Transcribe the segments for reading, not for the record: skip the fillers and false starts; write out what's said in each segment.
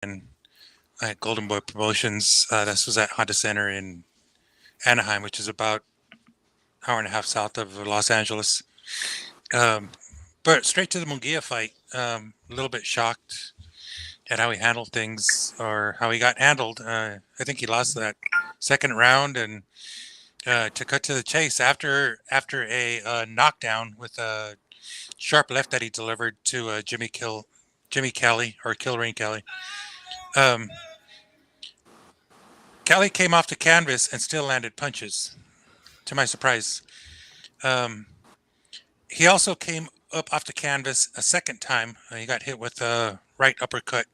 at Golden Boy Promotions. This was at Honda Center in Anaheim, which is about an hour and a half south of Los Angeles. Um, but straight to the Munguia fight. A little bit shocked at how he handled things or how he got handled. I think he lost that second round, and to cut to the chase, after a knockdown with a sharp left that he delivered to Jimmy Kelly or Kilrain Kelly. Um, Kelly came off the canvas and still landed punches, to my surprise. Um, he also came up off the canvas a second time. He got hit with a right uppercut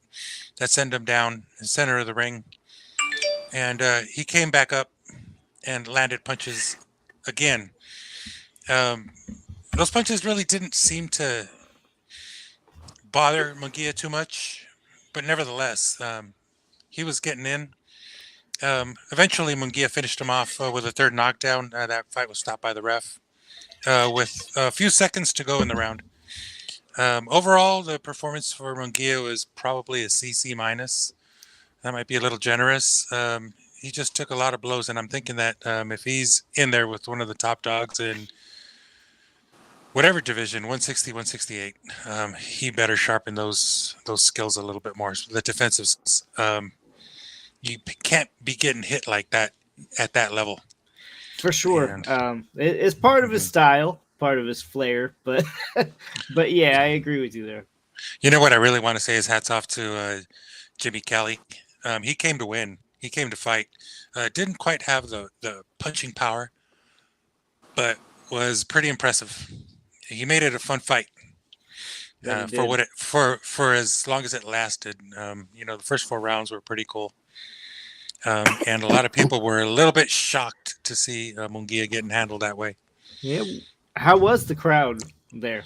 that sent him down in the center of the ring. And he came back up and landed punches again. Um, those punches really didn't seem to bother Munguia too much, but nevertheless, he was getting in. Eventually, Munguia finished him off with a third knockdown. That fight was stopped by the ref with a few seconds to go in the round. Overall, the performance for Munguia was probably a CC minus. That might be a little generous. He just took a lot of blows, and I'm thinking that if he's in there with one of the top dogs in whatever division, 160, 168, he better sharpen those skills a little bit more. The defensive skills. You can't be getting hit like that at that level. For sure. And, It's part of his style, part of his flair, but but yeah, I agree with you there. you know what I really want to say is hats off to Jimmy Kelly. He came to win. He came to fight. Didn't quite have the punching power, but was pretty impressive. He made it a fun fight for as long as it lasted. The first 4 rounds were pretty cool. And a lot of people were a little bit shocked to see Munguia getting handled that way. Yeah. How was the crowd there?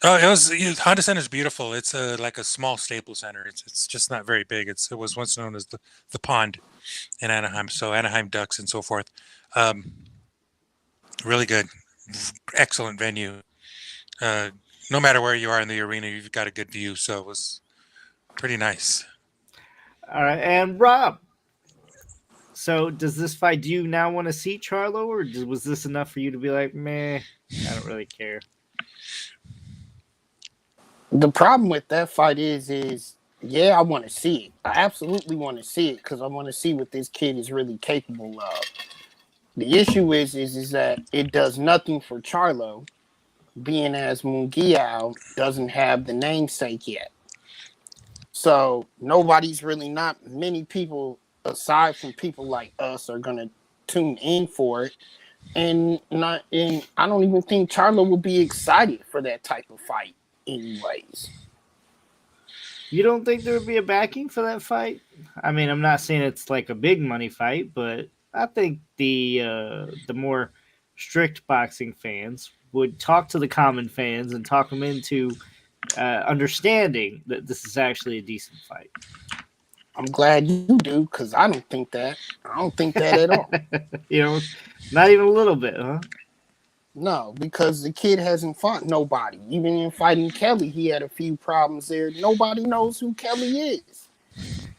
Oh, it was Honda Center is beautiful. It's like a small Staples Center. It's just not very big. It was once known as the Pond in Anaheim, so Anaheim Ducks and so forth. Really good, excellent venue. No matter where you are in the arena, you've got a good view. So it was pretty nice. All right, and Rob. So, does this fight? Do you now want to see Charlo, or was this enough for you to be like, meh, I don't really care? The problem with that fight is yeah, I want to see it. I absolutely want to see it because I want to see what this kid is really capable of. The issue is that it does nothing for Charlo, being as Munguia doesn't have the namesake yet. So not many people aside from people like us are gonna tune in for it, and I don't even think Charlo will be excited for that type of fight, anyways. You don't think there would be a backing for that fight? I mean, I'm not saying it's like a big money fight, but I think the more strict boxing fans would talk to the common fans and talk them into understanding that this is actually a decent fight. I'm glad you do, because I don't think that. I don't think that at all. Not even a little bit, huh? No, because the kid hasn't fought nobody. Even in fighting Kelly, he had a few problems there. Nobody knows who Kelly is.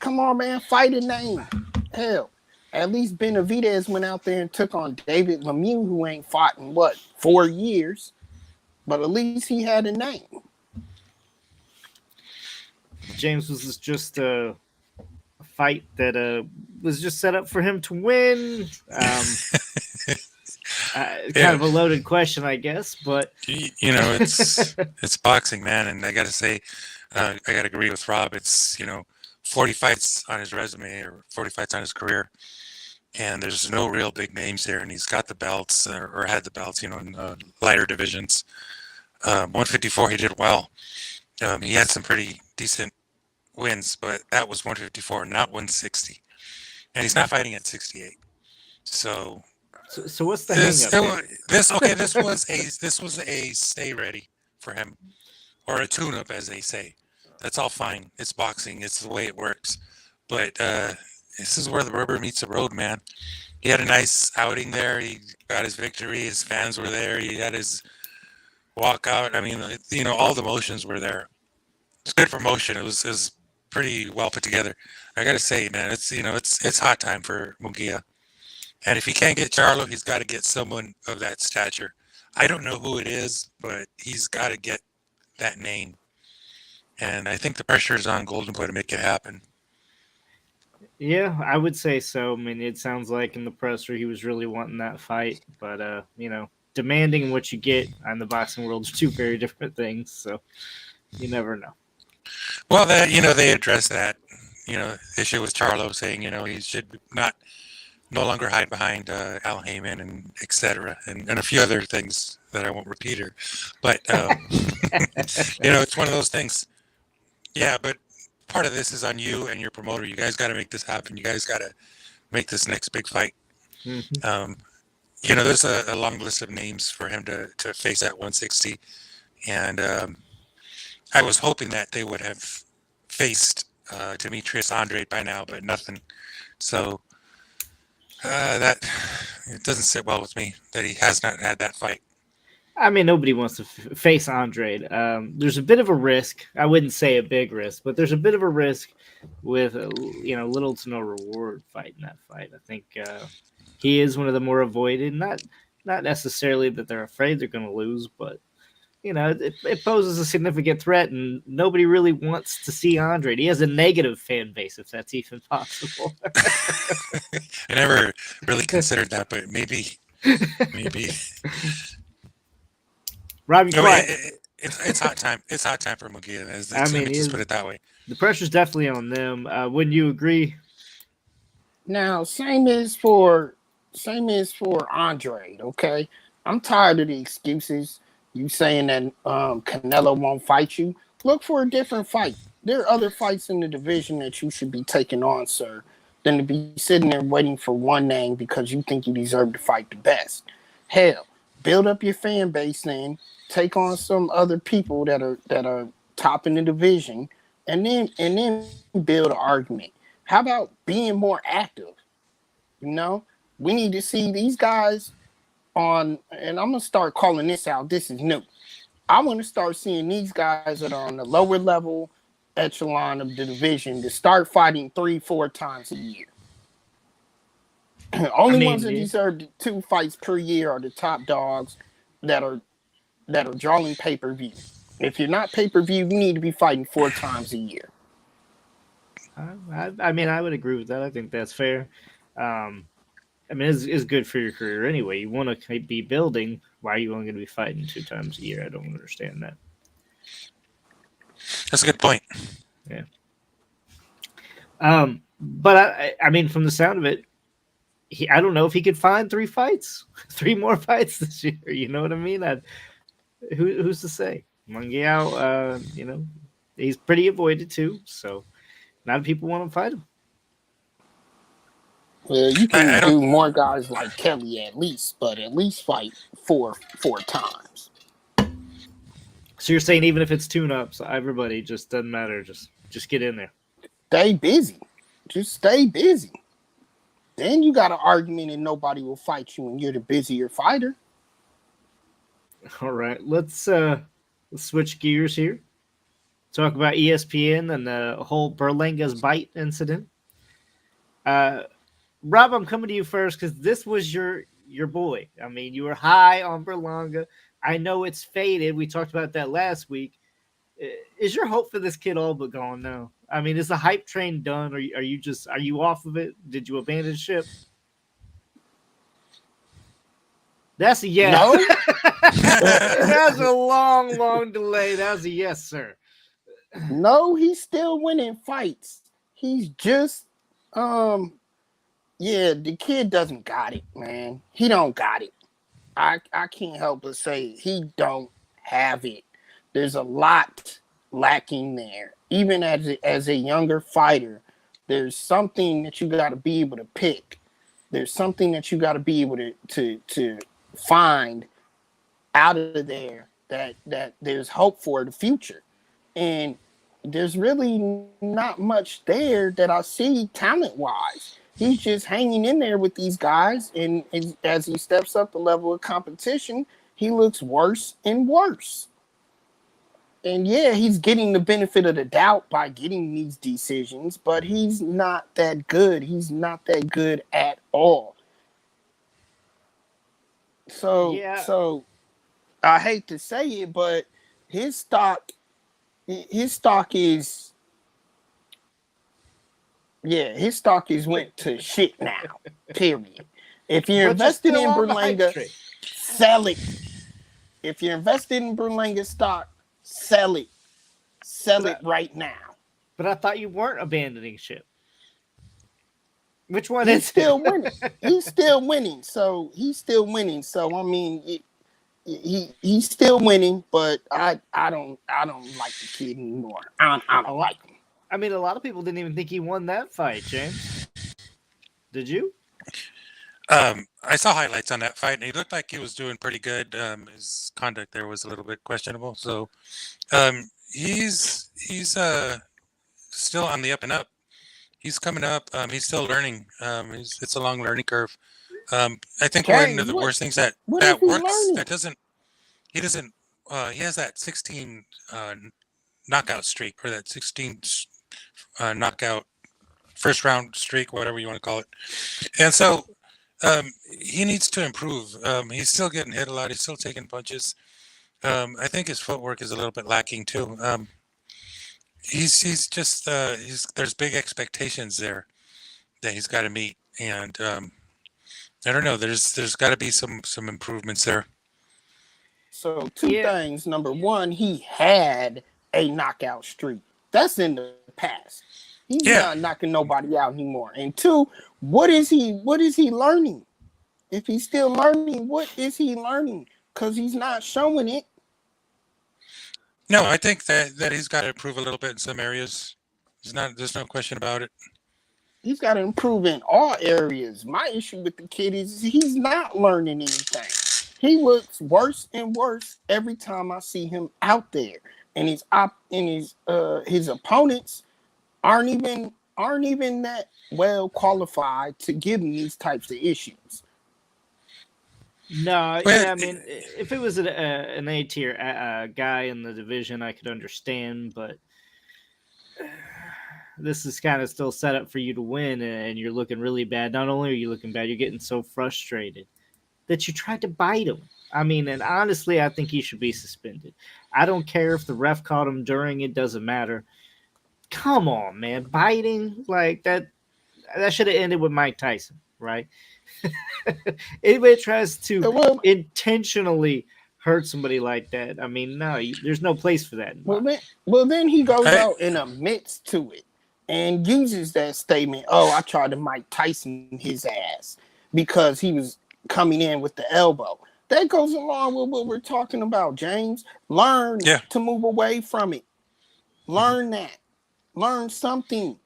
Come on, man, fight a name. Hell, at least Benavidez went out there and took on David Lemieux, who ain't fought in, 4 years? But at least he had a name. James, was this just a fight that was just set up for him to win? Kind of a loaded question, I guess, but it's boxing, man, and I got to say, I got to agree with Rob. It's 40 fights on his resume or 40 fights on his career, and there's no real big names there, and he's got the belts or had the belts, in lighter divisions. 154, he did well. He had some pretty decent wins, but that was 154, not 160, and he's not fighting at 68. So what's the hang-up? This was a stay ready for him, or a tune-up, as they say. That's all fine. It's boxing. It's the way it works. But this is where the rubber meets the road, man. He had a nice outing there. He got his victory. His fans were there. He had his walkout. I mean, all the motions were there. It's good for motion. It was pretty well put together. I got to say, man, it's hot time for Munguia. And if he can't get Charlo, he's got to get someone of that stature. I don't know who it is, but he's got to get that name. And I think the pressure is on Golden Boy to make it happen. Yeah, I would say so. I mean, it sounds like in the presser he was really wanting that fight, but demanding and what you get on the boxing world are two very different things. So you never know. Well, they addressed that, issue with Charlo, saying, he should no longer hide behind Al Heyman and etc. And a few other things that I won't repeat here. But, it's one of those things. Yeah, but part of this is on you and your promoter. You guys got to make this happen. You guys got to make this next big fight. Mm-hmm. There's a long list of names for him to face at 160. And I was hoping that they would have faced Demetrius Andrade by now, but nothing. So that it doesn't sit well with me that he has not had that fight. I mean, nobody wants to face Andrade. There's a bit of a risk. I wouldn't say a big risk, but there's a bit of a risk with little to no reward fighting that fight. I think he is one of the more avoided. Not necessarily that they're afraid they're going to lose, but it poses a significant threat, and nobody really wants to see Andrade. He has a negative fan base, if that's even possible. I never really considered that, but maybe. Rob, you quiet. It's hot time. It's hot time for Munguia. Just put it that way. The pressure's definitely on them. Wouldn't you agree? Now, same is for Andre. Okay, I'm tired of the excuses. You saying that Canelo won't fight you? Look for a different fight. There are other fights in the division that you should be taking on, sir, than to be sitting there waiting for one name because you think you deserve to fight the best. Hell, build up your fan base then. Take on some other people that are top in the division, and then build an argument. How about being more active? We need to see these guys on, and I'm gonna start calling this out. This is new. I want to start seeing these guys that are on the lower level echelon of the division to start fighting 3-4 times a year. Only ones that deserve 2 fights per year are the top dogs that are drawing pay-per-view. If you're not pay-per-view, you need to be fighting 4 times a year. I would agree with that. I think that's fair. It's good for your career anyway. You want to be building. Why are you only going to be fighting 2 times a year? I don't understand that. That's a good point. Yeah. But from the sound of it, I don't know if he could find 3 more fights this year. You know what I mean? Who's to say? Munguia, he's pretty avoided too. So, a lot of people want to fight him. Well, you can do more guys like Kelly at least fight four times. So you're saying even if it's tune-ups, everybody just doesn't matter. Just get in there. Stay busy. Just stay busy. Then you got an argument and nobody will fight you and you're the busier fighter. All right, let's switch gears here. Talk about ESPN and the whole Berlanga's bite incident. Rob, I'm coming to you first because this was your boy. I mean, you were high on Berlanga. I know it's faded. We talked about that last week. Is your hope for this kid all but gone now? I mean, is the hype train done? Are you off of it? Did you abandon ship? That's a yes. No. That's a long delay. That was a yes, sir. No, he's still winning fights. He's just the kid doesn't got it, man. He don't got it. I can't help but say he don't have it. There's a lot lacking there. Even as a younger fighter, there's something that you got to be able to pick. There's something that you got to be able to find out of there that there's hope for the future. And there's really not much there that I see talent-wise. He's just hanging in there with these guys, and as he steps up the level of competition, he looks worse and worse. And yeah, he's getting the benefit of the doubt by getting these decisions, but he's not that good. He's not that good at all. Yeah, So I hate to say it, but his stock his stock is his stock is went to shit now. Period. If you're but you're invested still in on the hype Berlanga, train. sell it. If you're invested in Berlanga stock, sell it. Sell But it right now. but I thought you weren't abandoning ship. Which one He's is still it? winning. He's still winning. So I mean, he's still winning, but I don't like the kid anymore. I don't like him. I mean, a lot of people didn't even think he won that fight, James. Did you? I saw highlights on that fight, and he looked like he was doing pretty good. His conduct there was a little bit questionable, so he's still on the up and up. He's coming up. He's still learning. It's a long learning curve. I think one James, of the worst things that what is he works learning? that doesn't he has that 16 knockout streak, or that 16 knockout first round streak, whatever you want to call it, and so he needs to improve. He's still getting hit a lot. He's still taking punches. I think his footwork is a little bit lacking too. He's just there's big expectations there that he's got to meet, and I don't know. There's got to be some improvements there. So two Yeah. things. Number one, he had a knockout streak. That's in the past. He's not knocking nobody out anymore. And two, what is he learning? If he's still learning, what is he learning? Because he's not showing it. No, I think that he's got to improve a little bit in some areas. There's no question about it. He's got to improve in all areas. My issue with the kid is he's not learning anything. He looks worse and worse every time I see him out there, and his opponents aren't even that well qualified to give him these types of issues. No, Well, yeah, I mean, if it was an A tier guy in the division, I could understand, but this is kind of still set up for you to win, and you're looking really bad. Not only are you looking bad, you're getting so frustrated that you tried to bite him. I mean, and honestly, I think he should be suspended. I don't care if the ref caught him during it, doesn't matter. Come on, man. Biting like that should have ended with Mike Tyson, right? Anybody tries to intentionally hurt somebody like that, I mean, no, there's no place for that. Then he goes out and admits to it and uses that statement, "Oh, I tried to Mike Tyson his ass," because he was coming in with the elbow. That goes along with what we're talking about, James. Learn to move away from it. Learn that. Learn something.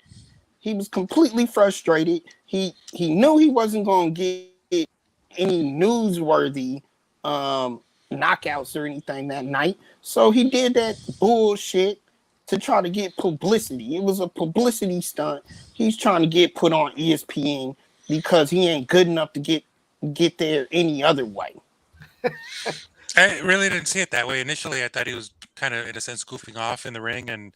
He was completely frustrated. He knew he wasn't going to get any newsworthy knockouts or anything that night. So he did that bullshit to try to get publicity. It was a publicity stunt. He's trying to get put on ESPN because he ain't good enough to get there any other way. I really didn't see it that way. Initially, I thought he was kind of, in a sense, goofing off in the ring and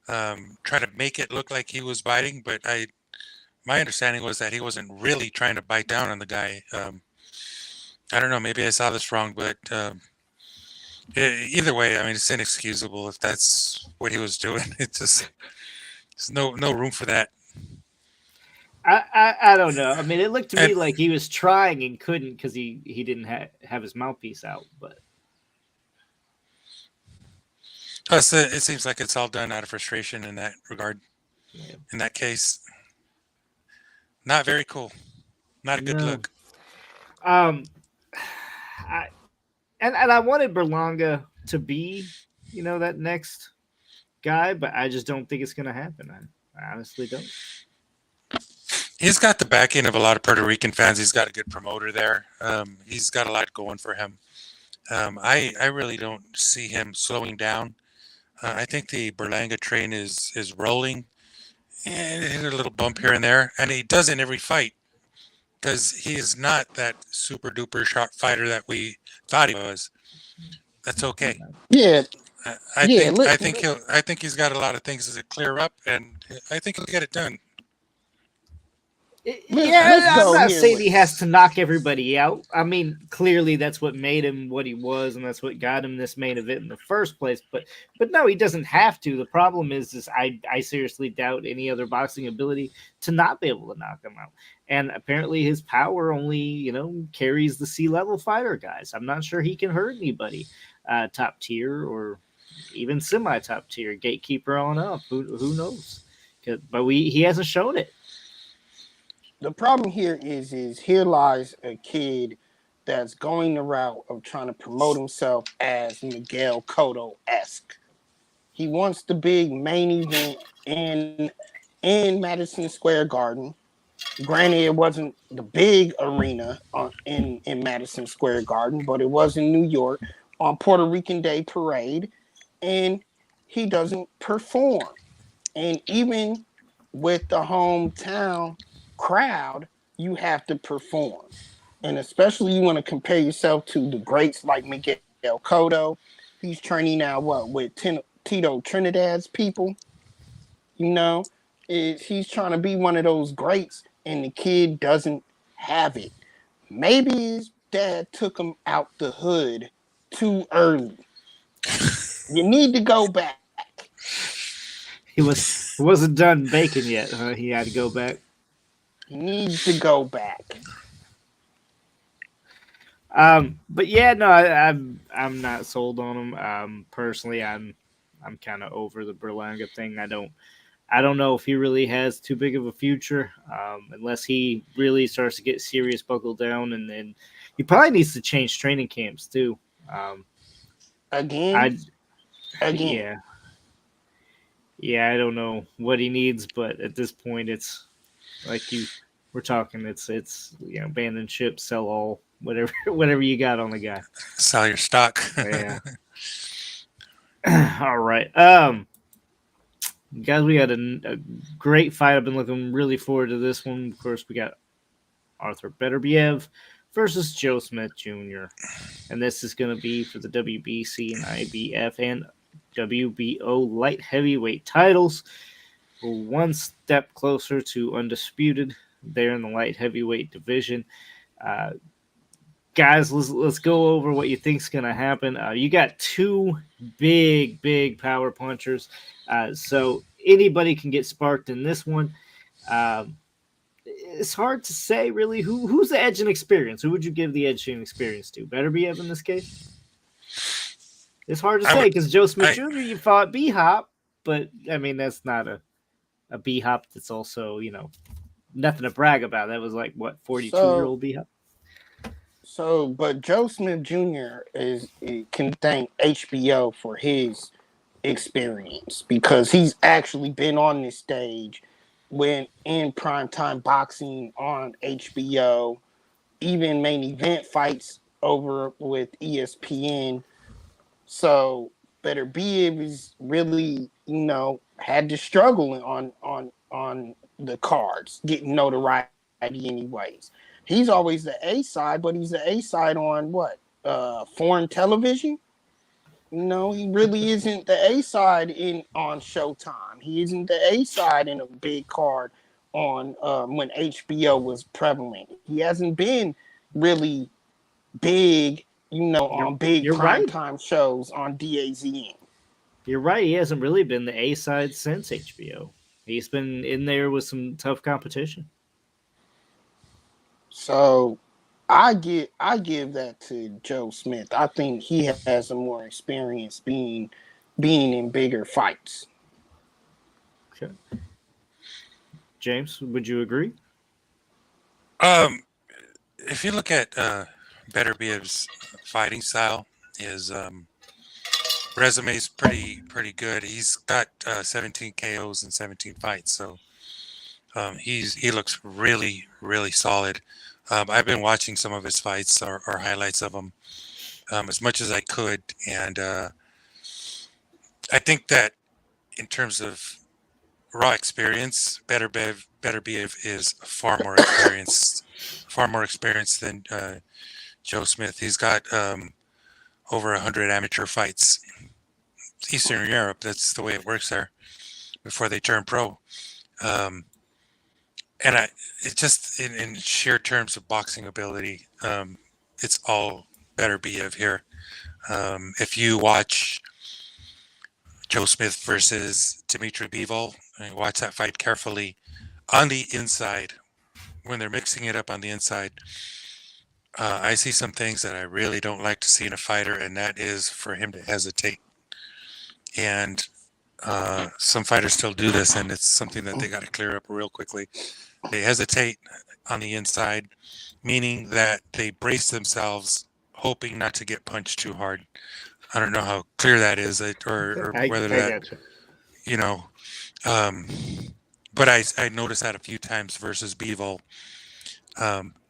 trying to make it look like he was biting. But my understanding was that he wasn't really trying to bite down on the guy. I don't know. Maybe I saw this wrong, but either way, I mean, it's inexcusable if that's what he was doing. It's just there's no room for that. I don't know. I mean, it looked to me like he was trying and couldn't because he didn't have his mouthpiece out. But plus, it seems like it's all done out of frustration in that regard. Yeah. In that case, not very cool. Not a good look. I wanted Berlanga to be, that next guy, but I just don't think it's going to happen. I honestly don't. He's got the backing of a lot of Puerto Rican fans. He's got a good promoter there. He's got a lot going for him. I really don't see him slowing down. I think the Berlanga train is rolling, and hit a little bump here and there, and he does in every fight because he is not that super duper sharp fighter that we thought he was. That's okay. Yeah, Yeah, I think he's got a lot of things to clear up, and I think he'll get it done. let's Yeah, I'm go not here saying with he has to knock everybody out. I mean, clearly that's what made him what he was, and that's what got him this main event in the first place. But no, he doesn't have to. The problem is I seriously doubt any other boxing ability to not be able to knock him out. And apparently his power only, carries the C-level fighter guys. I'm not sure he can hurt anybody top tier or even semi-top tier, gatekeeper on up. Who knows? But he hasn't shown it. the problem here is here lies a kid that's going the route of trying to promote himself as Miguel Cotto esque. He wants the big main event in Madison Square Garden. Granted, it wasn't the big arena in Madison Square Garden, but it was in New York on Puerto Rican Day Parade, and he doesn't perform. And even with the hometown crowd, you have to perform. And especially you want to compare yourself to the greats like Miguel Cotto. He's training now with Tito Trinidad's people. You know, he's trying to be one of those greats, and the kid doesn't have it. Maybe his dad took him out the hood too early. You need to go back. He wasn't done baking yet, huh? He had to go back. He needs to go back. But yeah, no, I'm not sold on him. Personally, I'm kind of over the Berlanga thing. I don't know if he really has too big of a future, unless he really starts to get serious, buckle down, and then he probably needs to change training camps too. Again. Yeah. Yeah, I don't know what he needs, but at this point, it's like we're talking. It's abandon ship, sell all, whatever you got on the guy. Sell your stock. Yeah. All right. Guys, we got a great fight. I've been looking really forward to this one. Of course, we got Arthur Beterbiev versus Joe Smith Jr. And this is going to be for the WBC and IBF and WBO light heavyweight titles. We're one step closer to undisputed there in the light heavyweight division. Guys, let's go over what you think's going to happen. You got two big power punchers, so anybody can get sparked in this one. It's hard to say really who's the edge in experience. Who would you give the edge in experience to? Beterbiev in this case. It's hard to say because Joe Smith Jr. You fought B-Hop, but I mean that's not a B-Hop that's also nothing to brag about. That was like what 42-year-old B-Hop. So, but Joe Smith Jr. can thank HBO for his experience because he's actually been on this stage when in primetime boxing on HBO, even main event fights over with ESPN. So Beterbiev is really, had to struggle on the cards, getting notoriety anyways. He's always the A side, but he's the A side on what? Foreign television? He really isn't the A side on Showtime. He isn't the A side in a big card on when HBO was prevalent. He hasn't been really big, on big primetime shows on DAZN. You're right. He hasn't really been the A side since HBO. He's been in there with some tough competition. So I give that to Joe Smith. I think he has some more experience being in bigger fights. Okay. James, would you agree? If you look at Beterbiev's fighting style, his resume is pretty good. He's got 17 KOs and 17 fights, so he looks really solid. I've been watching some of his fights or highlights of them as much as I could, and I think that in terms of raw experience, Beterbiev is far more experienced than Joe Smith. He's got over 100 amateur fights, Eastern Europe. That's the way it works there before they turn pro. Um, and it just in sheer terms of boxing ability, it's all Beterbiev here. If you watch Joe Smith versus Dmitry Bivol, and watch that fight carefully on the inside, when they're mixing it up on the inside, I see some things that I really don't like to see in a fighter, and that is for him to hesitate. And some fighters still do this, and it's something that they got to clear up real quickly. They hesitate on the inside, meaning that they brace themselves, hoping not to get punched too hard. I don't know how clear that is, or whether that, gotcha. you know, um, but I noticed that a few times versus Bivol.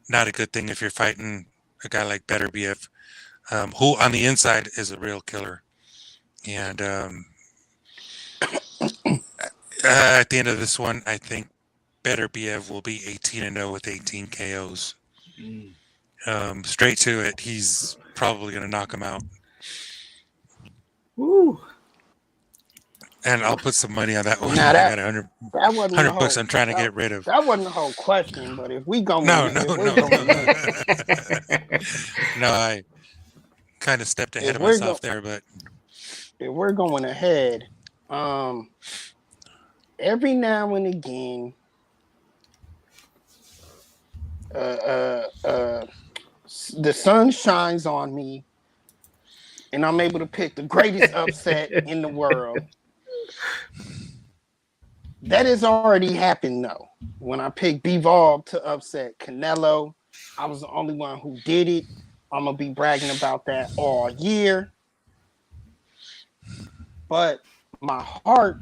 Not a good thing if you're fighting a guy like Beterbiev, who on the inside is a real killer. And at the end of this one, I think Beterbiev will be 18-0 with 18 KOs. Straight to it, he's probably going to knock him out. Woo. And I'll put some money on that one. Now I that- got 100 That wasn't the bucks whole- I'm trying to get rid of. That wasn't the whole question, but if we go, No. if we're No, going- I kind of stepped ahead If of we're myself there, but if we're going ahead, every now and again, the sun shines on me, and I'm able to pick the greatest upset in the world. That has already happened, though. When I picked Bivol to upset Canelo, I was the only one who did it. I'm gonna be bragging about that all year. But my heart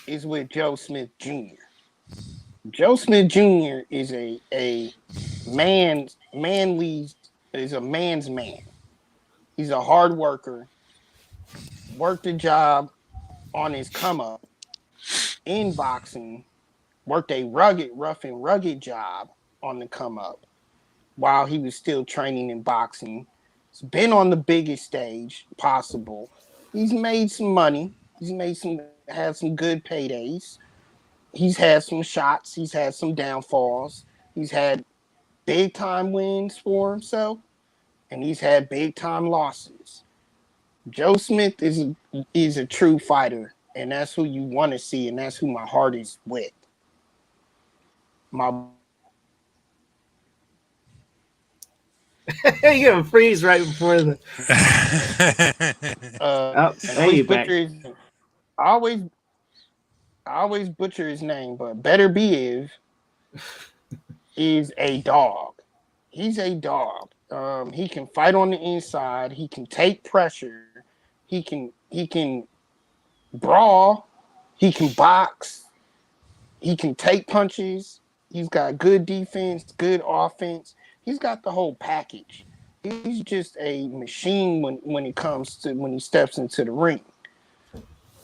is with Joe Smith Jr. Joe Smith Jr. is a man's man. He's a hard worker. Worked a job on his come up in boxing. Worked a rough and rugged job on the come up while he was still training in boxing. He's been on the biggest stage possible. He's made some money. Had some good paydays. He's had some shots. He's had some downfalls. He's had big time wins for himself, and he's had big time losses. Joe Smith is a true fighter, and that's who you want to see, and that's who my heart is with. You have a freeze right before the. There you back. I always butcher his name, but Beterbiev is a dog. He's a dog. He can fight on the inside. He can take pressure. He can brawl. He can box. He can take punches. He's got good defense, good offense. He's got the whole package. He's just a machine when he steps into the ring.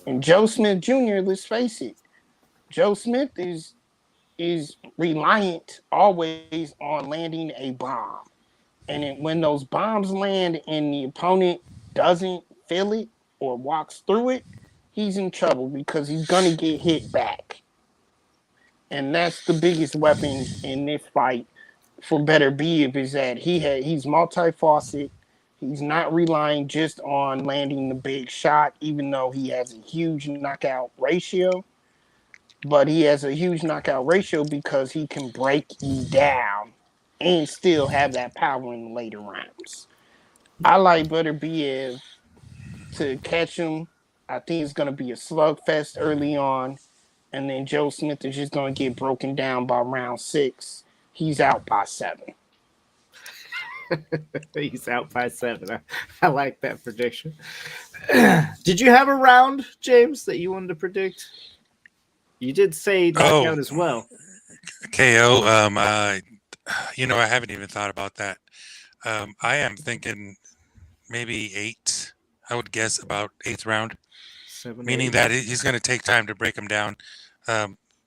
And Joe Smith Jr., let's face it, Joe Smith is reliant always on landing a bomb. And when those bombs land and the opponent doesn't feel it or walks through it, he's in trouble because he's going to get hit back. And that's the biggest weapon in this fight for Beterbiev is that he's multifaceted. He's not relying just on landing the big shot, even though he has a huge knockout ratio. But he has a huge knockout ratio because he can break you down and still have that power in the later rounds. I like Beterbiev to catch him. I think it's going to be a slugfest early on. And then Joe Smith is just going to get broken down by round 6. He's out by 7. He's out by 7. I like that prediction. Did you have a round, James, that you wanted to predict? You did say knockout as well. KO. I haven't even thought about that. I am thinking maybe 8. I would guess about 8th round. 7, Meaning 8. that he's going to take time to break him down.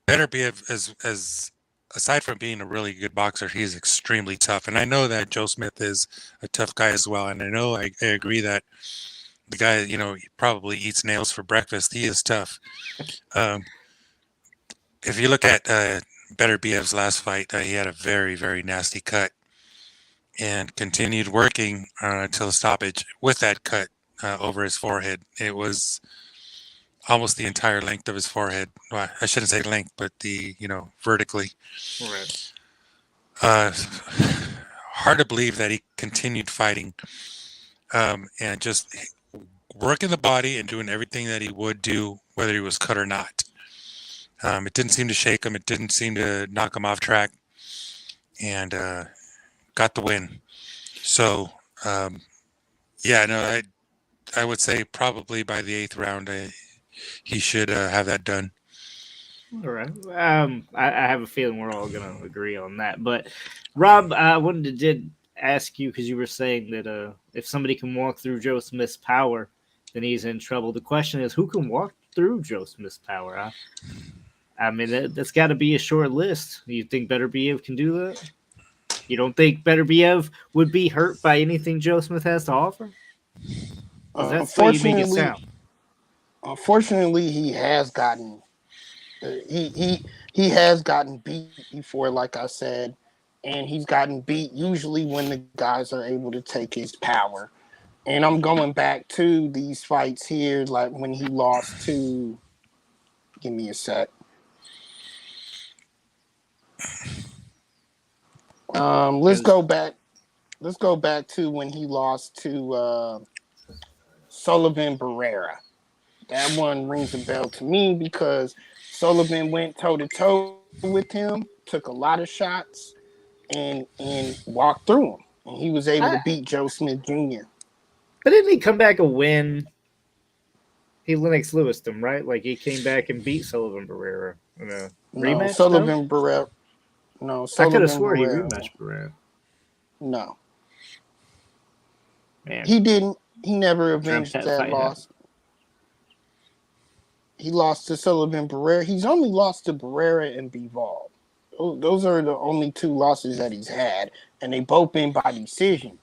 Beterbiev, as aside from being a really good boxer, he's extremely tough. And I know that Joe Smith is a tough guy as well. And I know I agree that The guy, he probably eats nails for breakfast. He is tough. Um, if you look at Beterbiev's last fight, he had a very, very nasty cut and continued working until stoppage with that cut over his forehead. It was almost the entire length of his forehead. Well, I shouldn't say length, but vertically. Right. Hard to believe that he continued fighting and just working the body and doing everything that he would do, whether he was cut or not. It didn't seem to shake him. It didn't seem to knock him off track, and got the win. So, yeah, no, I would say probably by the 8th round, he should have that done. All right. I have a feeling we're all going to agree on that. But Rob, I did ask you because you were saying that if somebody can walk through Joe Smith's power, then he's in trouble. The question is, who can walk through Joe Smith's power? Huh? I mean, that's got to be a short list. You think Beterbiev can do that? You don't think Beterbiev would be hurt by anything Joe Smith has to offer? That's the way you make it sound. Unfortunately, he has gotten he has gotten beat before, like I said, and he's gotten beat usually when the guys are able to take his power. And I'm going back to these fights here, like when he lost to. Give me a sec. Let's go back. Let's go back to when he lost to Sullivan Barrera. That one rings a bell to me because Sullivan went toe to toe with him, took a lot of shots, and walked through him, and he was able to beat Joe Smith Jr. But didn't he come back a win? He Lennox Lewis'd him, right? Like he came back and beat Sullivan Barrera in a rematch. No, Sullivan Barrera. No, Sullivan I could have swore Barrera. he rematched Barrera. No, Man, he didn't. He never avenged that loss. He lost to Sullivan Barrera. He's only lost to Barrera and Bivol. Those are the only two losses that he's had, and they both been by decision.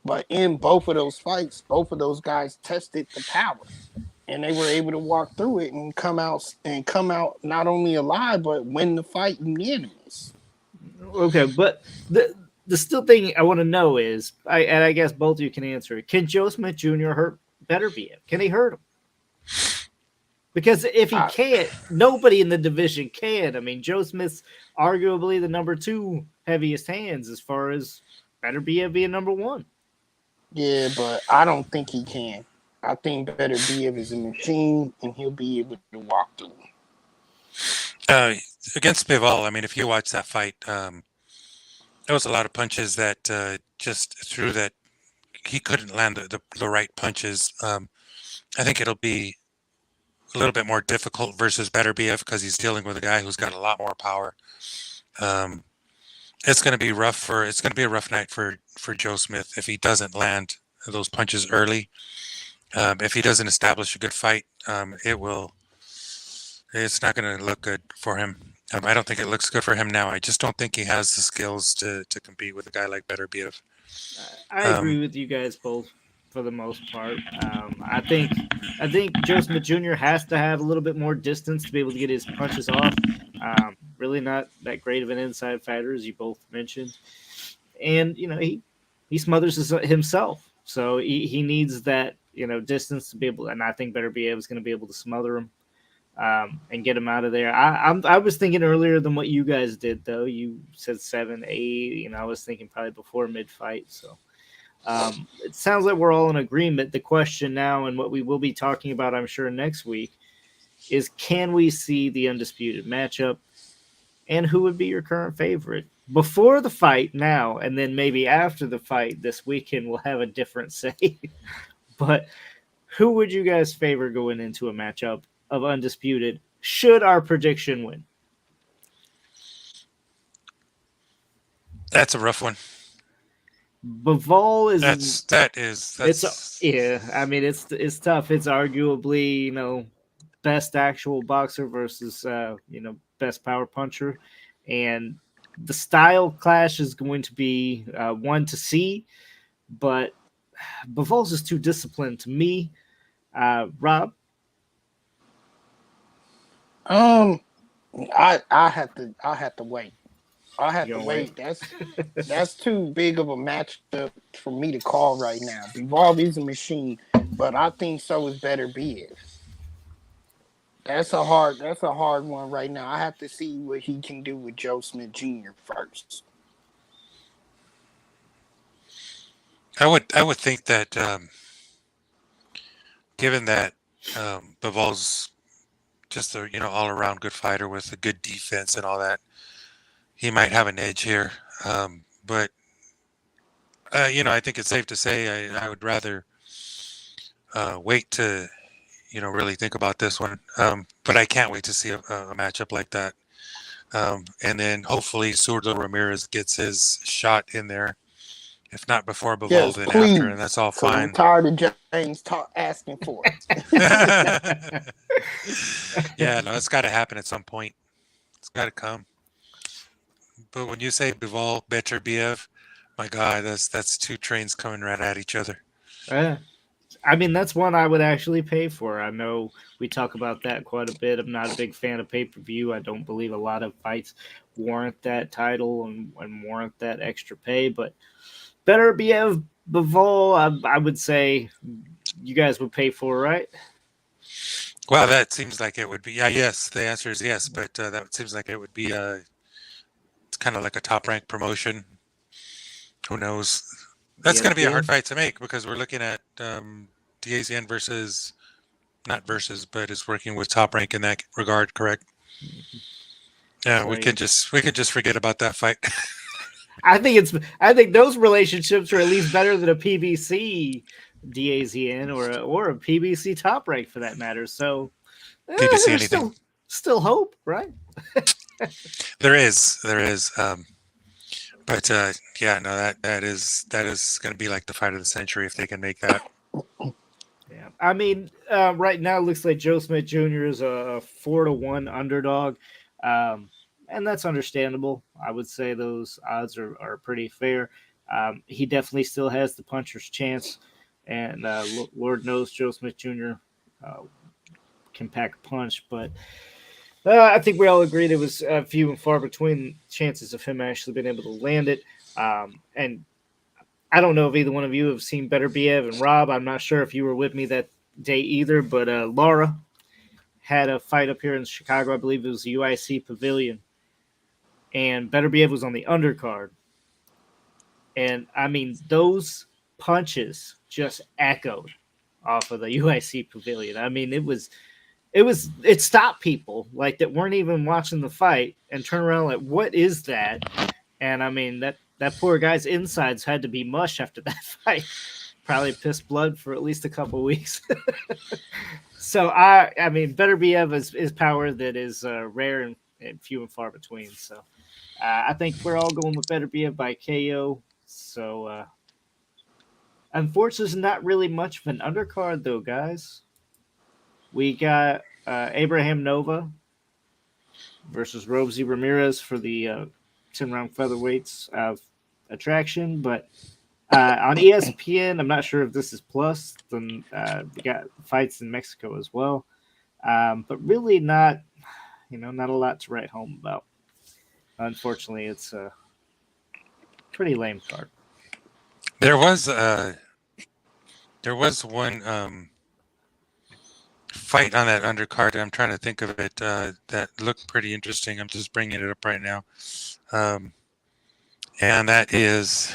But in both of those fights, both of those guys tested the power, and they were able to walk through it and come out not only alive but win the fight unanimous. Okay, but the still thing I want to know is, and I guess both of you can answer it. Can Joe Smith Jr. hurt Beterbiev? Can he hurt him? Because if he can't, nobody in the division can. I mean, Joe Smith's arguably the number 2 heaviest hands as far as Beterbiev being number 1. Yeah, but I don't think he can. I think Beterbiev is a machine, and he'll be able to walk through him. Against Bivol, I mean, if you watch that fight, there was a lot of punches that just threw that he couldn't land the right punches. I think it'll be a little bit more difficult versus Beterbiev because he's dealing with a guy who's got a lot more power. It's going to be rough it's going to be a rough night for Joe Smith if he doesn't land those punches early. If he doesn't establish a good fight, it's not going to look good for him. I don't think it looks good for him now. I just don't think he has the skills to compete with a guy like Beterbiev. I agree with you guys both for the most part. I think Joe Smith Jr. has to have a little bit more distance to be able to get his punches off. Really not that great of an inside fighter, as you both mentioned. And, he smothers himself. So he needs that, distance to be able, and I think Beterbiev is going to be able to smother him and get him out of there. I was thinking earlier than what you guys did, though. You said 7, 8. I was thinking probably before mid-fight. So it sounds like we're all in agreement. The question now, and what we will be talking about, I'm sure, next week, is can we see the undisputed matchup, and who would be your current favorite? Before the fight now, and then maybe after the fight this weekend, we'll have a different say. But who would you guys favor going into a matchup of undisputed should our prediction win? That's a rough one. Bivol is yeah. I mean, it's tough. It's arguably best actual boxer versus best power puncher, and the style clash is going to be one to see. But Bivol is too disciplined to me. Rob, I have to wait. I have you to gonna wait. wait? That's too big of a matchup for me to call right now. Bivol is a machine, but I think so is Beterbiev. That's a hard one right now. I have to see what he can do with Joe Smith Jr. first. I would think that given that Bivol's just a all around good fighter with a good defense and all that, he might have an edge here. But I think it's safe to say I would rather wait to really think about this one. But I can't wait to see a matchup like that. And then hopefully Zurdo Ramirez gets his shot in there. If not before Bivol, Yes, then after, and please, that's all because I'm fine. tired of James asking for it. Yeah, no, it's got to happen at some point. It's got to come. But when you say Bivol, Beterbiev, my God, that's two trains coming right at each other. I mean, that's one I would actually pay for. I know we talk about that quite a bit. I'm not a big fan of pay per view. I don't believe a lot of fights warrant that title and warrant that extra pay. But Beterbiev, Bivol, I would say you guys would pay for, right? Well, that seems like it would be. Yeah, yes. The answer is yes, but that seems like it would be. It's kind of like a top rank promotion. Who knows? That's going to be a hard ESPN? fight to make because we're looking at DAZN versus not versus, but is working with Top Rank in that regard. Correct? Yeah, So, we could just forget about that fight. I think those relationships are at least better than a PBC DAZN or a PBC top rank for that matter. So PBC there's anything. still hope, right? There is. But yeah, no, that is going to be like the fight of the century if they can make that. Yeah, I mean, right now it looks like Joe Smith Jr. is a 4-1 underdog, and that's understandable. I would say those odds are pretty fair. He definitely still has the puncher's chance, and Lord knows Joe Smith Jr. Can pack a punch, but I think we all agreed it was few and far between chances of him actually being able to land it. And I don't know if either one of you have seen Beterbiev and Rob. I'm not sure if you were with me that day either, but Laura had a fight up here in Chicago. I believe it was the UIC Pavilion. And Beterbiev was on the undercard. And, I mean, those punches just echoed off of the UIC Pavilion. I mean, it stopped people like that weren't even watching the fight and turn around like, what is that? And I mean that poor guy's insides had to be mush after that fight. Probably pissed blood for at least a couple weeks. So I mean Beterbiev is power that is rare and few and far between. So I think we're all going with Beterbiev by KO. So unfortunately, there's not really much of an undercard though, guys. We got Abraham Nova versus Rosie Ramirez for the 10-round featherweights attraction. But on ESPN, I'm not sure if this is plus. Then we got fights in Mexico as well. But really not a lot to write home about. Unfortunately, it's a pretty lame card. There was one fight on that undercard. I'm trying to think of it that looked pretty interesting. I'm just bringing it up right now, and that is,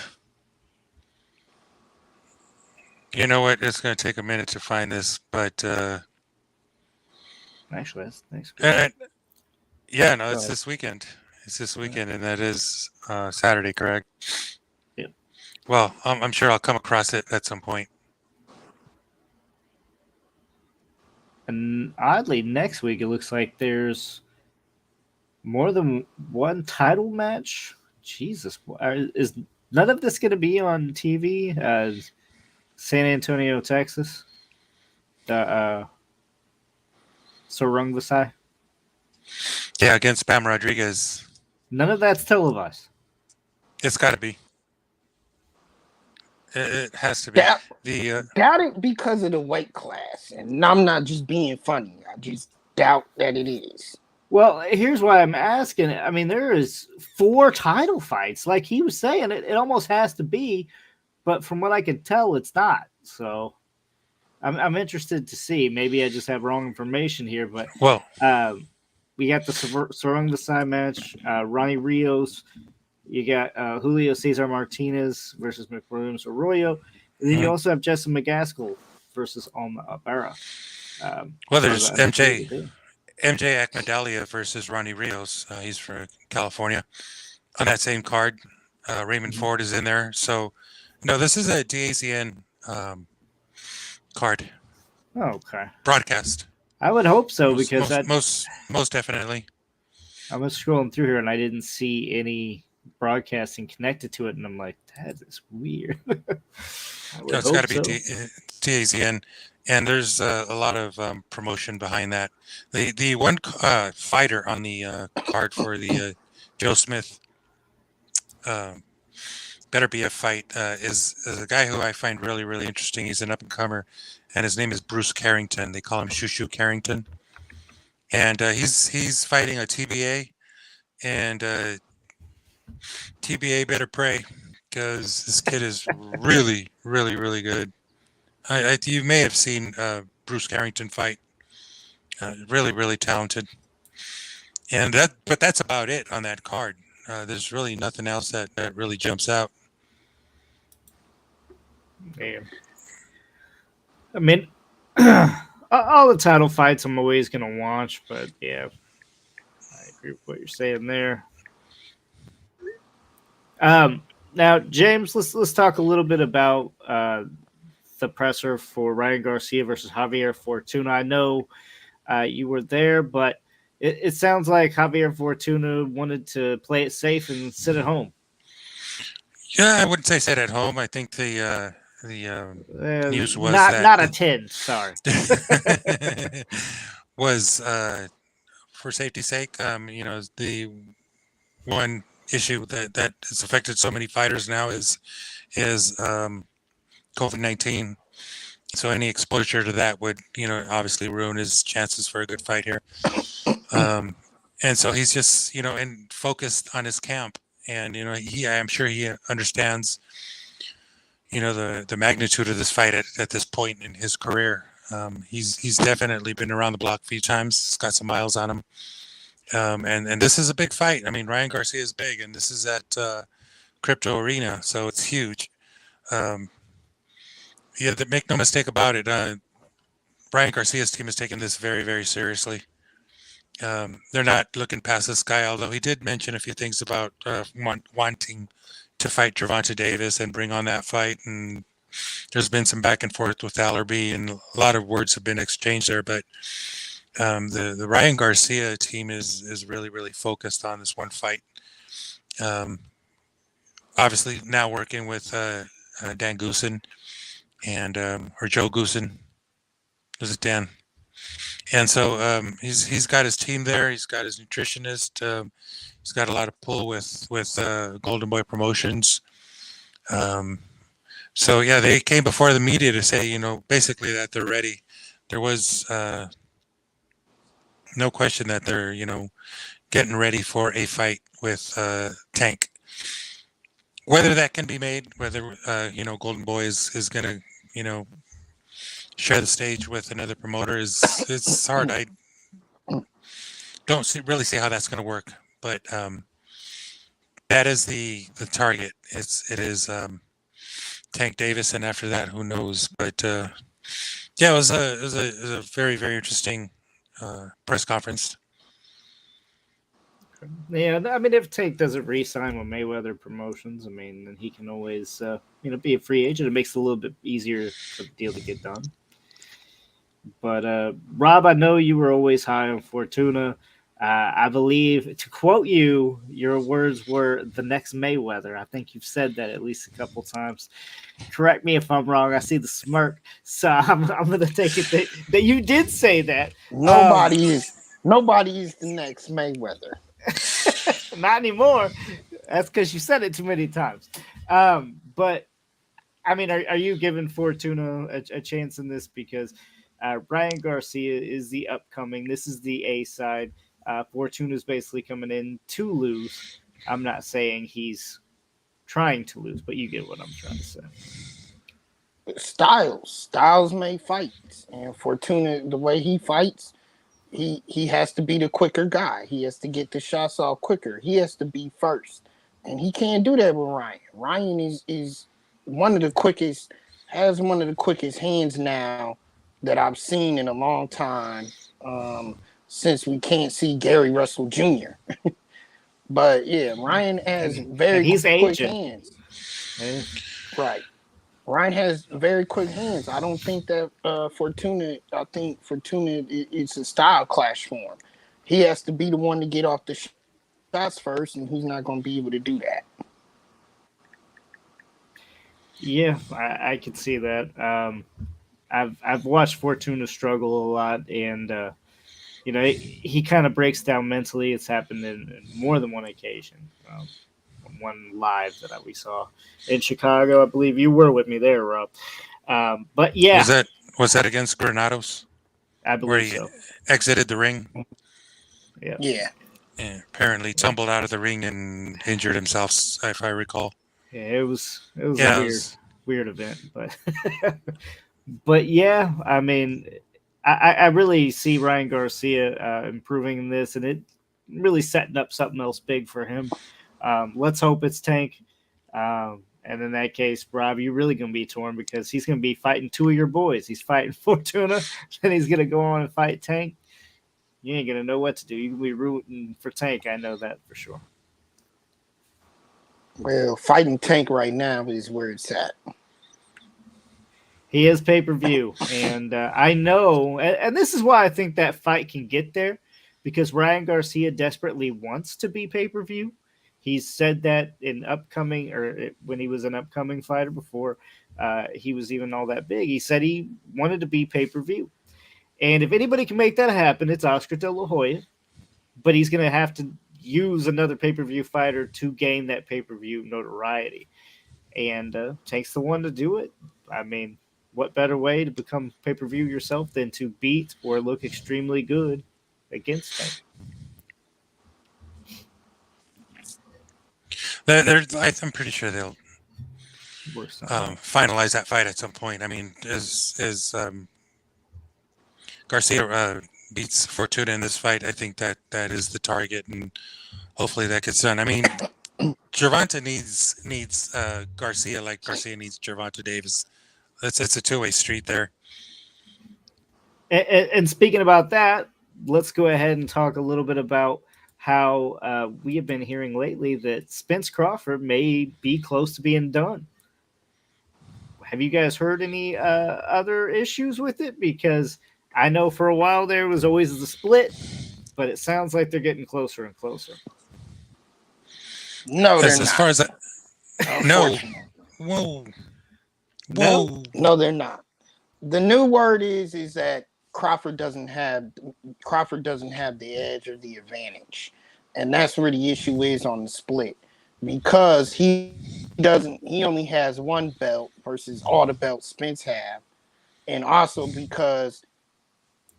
you know what? It's going to take a minute to find this, but Actually, that's next week. Yeah, no, it's ahead. this weekend. It's this weekend, and that is Saturday, correct? Yep. Well, I'm sure I'll come across it at some point. And oddly, next week it looks like there's more than one title match. Jesus, is none of this going to be on TV? San Antonio, Texas. The Sorung Vasai. Yeah, against Pam Rodriguez. None of that's televised. It's got to be. It has to be. Doubt, The doubt it because of the weight class, and I'm not just being funny. I just doubt that it is. Well, here's why I'm asking. I mean, there is 4 title fights. Like he was saying, it almost has to be, but from what I can tell, it's not. So I'm interested to see. Maybe I just have wrong information here, but well, we got the Sarong Desai match. Ronnie Rios. You got Julio Cesar Martinez versus McWilliams Arroyo. And then you also have Justin McGaskill versus Alma Barra. well, there's MJ Akmedalia versus Ronnie Rios. He's from California. On that same card, Raymond Ford is in there. So, no, this is a DAZN card Oh, okay. broadcast. I would hope so because most definitely. I was scrolling through here and I didn't see any broadcasting connected to it, and I'm like, that is weird. No, it's got to be DAZN, and there's a lot of promotion behind that. The one fighter on the card for the Joe Smith Beterbiev fight is a guy who I find really, really interesting. He's an up-and-comer, and his name is Bruce Carrington. They call him Shushu Carrington. And he's fighting a TBA, and TBA better pray because this kid is really, really, really good. You may have seen Bruce Carrington fight. Really, really talented. But that's about it on that card. There's really nothing else that really jumps out. Yeah. I mean, all the title fights I'm always going to watch, but yeah, I agree with what you're saying there. Now, James, let's talk a little bit about the presser for Ryan Garcia versus Javier Fortuna. I know you were there, but it sounds like Javier Fortuna wanted to play it safe and sit at home. Yeah, I wouldn't say sit at home. I think the news was not a 10. Sorry, was for safety's sake. The one issue that has affected so many fighters now is COVID-19. So any exposure to that would obviously ruin his chances for a good fight here. And so he's just and focused on his camp, and I'm sure he understands the magnitude of this fight at this point in his career. He's definitely been around the block a few times. He's got some miles on him. And this is a big fight. I mean, Ryan Garcia is big, and this is at Crypto Arena, so it's huge. Make no mistake about it. Ryan Garcia's team is taking this very, very seriously. They're not looking past this guy, although he did mention a few things about wanting to fight Gervonta Davis and bring on that fight. And there's been some back and forth with Allerby, and a lot of words have been exchanged there. But the Ryan Garcia team is really, really focused on this one fight. Obviously, now working with Dan Goosen or Joe Goosen. Is it Dan? And so he's got his team there. He's got his nutritionist. He's got a lot of pull with Golden Boy Promotions. So yeah, they came before the media to say, basically that they're ready. There was no question that they're, getting ready for a fight with Tank. Whether that can be made, whether Golden Boy is going to, share the stage with another promoter it's hard. I don't really see how that's going to work, but that is the target. It is Tank Davis, and after that, who knows? But yeah, it was a very, very interesting press conference. Yeah, I mean, if Tank doesn't re-sign with Mayweather Promotions, I mean, then he can always, be a free agent. It makes it a little bit easier for the deal to get done. But Rob, I know you were always high on Fortuna. I believe, to quote you, your words were the next Mayweather. I think you've said that at least a couple times. Correct me if I'm wrong. I see the smirk, so I'm going to take it that you did say that. Nobody is the next Mayweather. Not anymore. That's because you said it too many times. But I mean, are you giving Fortuna a chance in this? Because Ryan Garcia is the upcoming. This is the A side. Fortuna's basically coming in to lose. I'm not saying he's trying to lose, but you get what I'm trying to say. Styles may fight, and Fortuna, the way he fights, he has to be the quicker guy. He has to get the shots off quicker. He has to be first, and he can't do that with Ryan. Ryan is one of the quickest, has one of the quickest hands now that I've seen in a long time. Since we can't see Gary Russell Jr. But yeah, Ryan has very he's quick aging. hands. Yeah. Right. Ryan has very quick hands. I don't think that Fortuna. I think Fortuna it's a style clash for him. He has to be the one to get off the shots first, and he's not going to be able to do that. Yeah, I can see that. I've watched Fortuna struggle a lot, and you know he kind of breaks down mentally. It's happened in more than one occasion. One live that we saw in Chicago. I believe you were with me there, Rob. But yeah, Was that against Granados? I Where believe he so. exited the ring? Yeah. And apparently tumbled out of the ring and injured himself, if I recall. Yeah, it was Yeah, a weird event, but but yeah, I mean, I really see Ryan Garcia improving in this, and it really setting up something else big for him. Let's hope it's Tank. And in that case, Rob, you're really going to be torn because he's going to be fighting two of your boys. He's fighting Fortuna, then he's going to go on and fight Tank. You ain't going to know what to do. You can be rooting for Tank. I know that for sure. Well, fighting Tank right now is where it's at. He is pay-per-view, and I know, and this is why I think that fight can get there, because Ryan Garcia desperately wants to be pay-per-view. He's said that in upcoming, or when he was an upcoming fighter before he was even all that big. He said he wanted to be pay-per-view. And if anybody can make that happen, it's Oscar De La Hoya. But he's going to have to use another pay-per-view fighter to gain that pay-per-view notoriety. And Tank's the one to do it. I mean, what better way to become pay-per-view yourself than to beat or look extremely good against Tank? I'm pretty sure they'll finalize that fight at some point. I mean, as Garcia beats Fortuna in this fight, I think that is the target, and hopefully that gets done. I mean, Gervonta needs Garcia like Garcia needs Gervonta Davis. It's a two-way street there. And speaking about that, let's go ahead and talk a little bit about how we have been hearing lately that Spence Crawford may be close to being done. Have you guys heard any other issues with it? Because I know for a while there was always the split, but it sounds like they're getting closer and closer. No, they're not. As far as that, no. Whoa. No, they're not. The new word is that Crawford doesn't have the edge or the advantage, and that's where the issue is on the split, because he only has one belt versus all the belts Spence have, and also because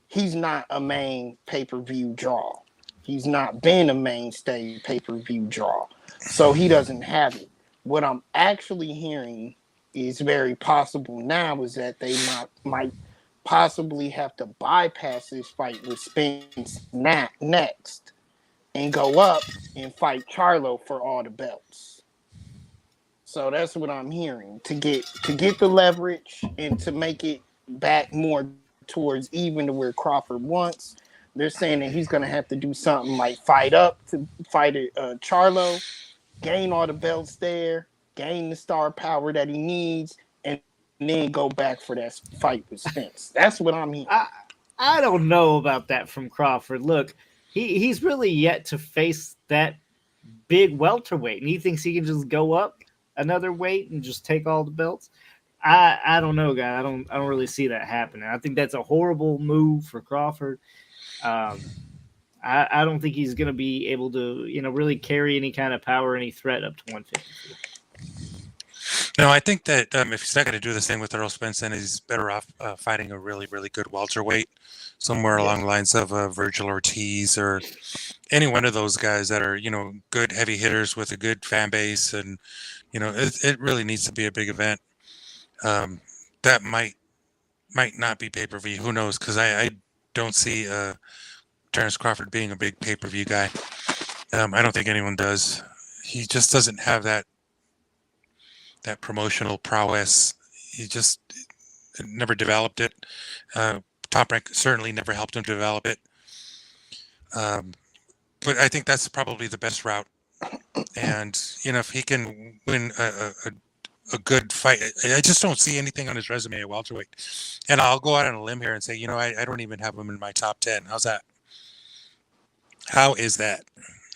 he's not a main pay-per-view draw. He's not been a mainstay pay-per-view draw, so he doesn't have it. What I'm actually hearing is very possible now is that they might possibly have to bypass this fight with Spence next and go up and fight Charlo for all the belts. So that's what I'm hearing, to get the leverage and to make it back more towards even to where Crawford wants. They're saying that he's going to have to do something like fight up to fight Charlo, gain all the belts there, gain the star power that he needs, and then go back for that fight with Spence. That's what I'm hearing. I don't know about that from Crawford. Look, he's really yet to face that big welterweight, and he thinks he can just go up another weight and just take all the belts. I don't know, guy. I don't really see that happening. I think that's a horrible move for Crawford. I don't think he's going to be able to, really carry any kind of power, any threat up to 150. No, I think that if he's not going to do this thing with Earl Spence, then he's better off fighting a really, really good welterweight, somewhere along the lines of Virgil Ortiz or any one of those guys that are, good heavy hitters with a good fan base. And, it really needs to be a big event. That might not be pay-per-view. Who knows? Because I don't see Terrence Crawford being a big pay-per-view guy. I don't think anyone does. He just doesn't have that promotional prowess. He just never developed it. Top Rank certainly never helped him develop it. But I think that's probably the best route. And, if he can win a good fight, I just don't see anything on his resume at welterweight. And I'll go out on a limb here and say, I don't even have him in my top 10. How's that? How is that?